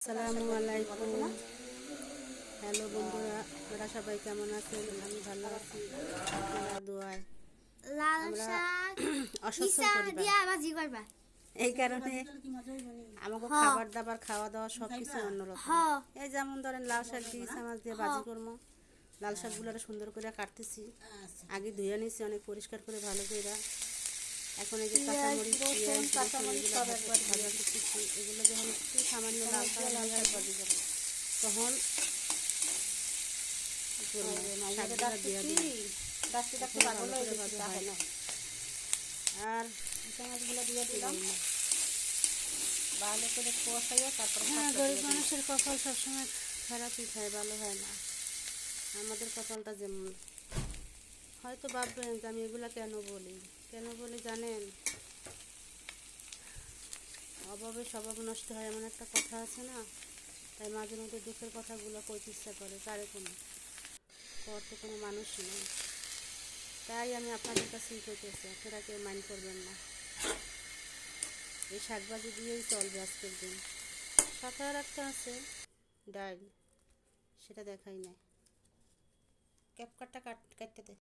আসসালামু আলাইকুম। হ্যালো বন্ধুরা, আপনারা সবাই কেমন আছেন? আমি ভালো আছি, আপনারা দোয়ায়। লাল আমরা শাক অসচ্ছল ইসা পরিবার, দিয়া ভাজি করবা। এই কারণে আমাকে হ খাবার দাবার খাওয়া দাওয়া সব কিছু অন্যরকম। হ এই যেমন ধরেন লাল শাক দিয়ে ইসা মাছ দিয়ে হ ভাজি করবো। লাল শাকগুলো সুন্দর করে কাটতেছি, আগে ধুয়ে নিছি অনেক পরিষ্কার করে ভালো করে। এখন এই যে কাঁচামরিচ, পেঁয়াজ, রসুন এগুলো ভাজা করতেছি। এগুলো যখন একটু সামান্য লাল কালার হয়ে আসবে তখন শাকগুলো দিয়ে দিই। ভালো করে ভাজা হয় না, আর ইসা মাছগুলো দিয়ে দিলাম ভালো করে কষাইয়া। তারপর গরিব মানুষের কপাল সবসময় খারাপই খায়, ভালো হয় না। আমাদের কপালটা যেমন, হয়তো ভাববেন যে আমি এগুলা কেন বলি জানেন? অভাবে স্বভাব নষ্ট হয় এমন একটা কথা আছে না, তাই মাঝে মধ্যে দুঃখের কথাগুলো কইতে ইচ্ছা করে। কারে কোনো পর তো কোনো মানুষই নেই, তাই আমি আপনাদের কাছেই কইতেছি, আপনারা কেউ মাইন্ড করবেন না। এই শাকভাজি দিয়েই চলবে আজকের দিন। সাথে আর একটা আছে ডাল, সেটা দেখাই নাই। ক্যাপকাটটা কাটতে দে।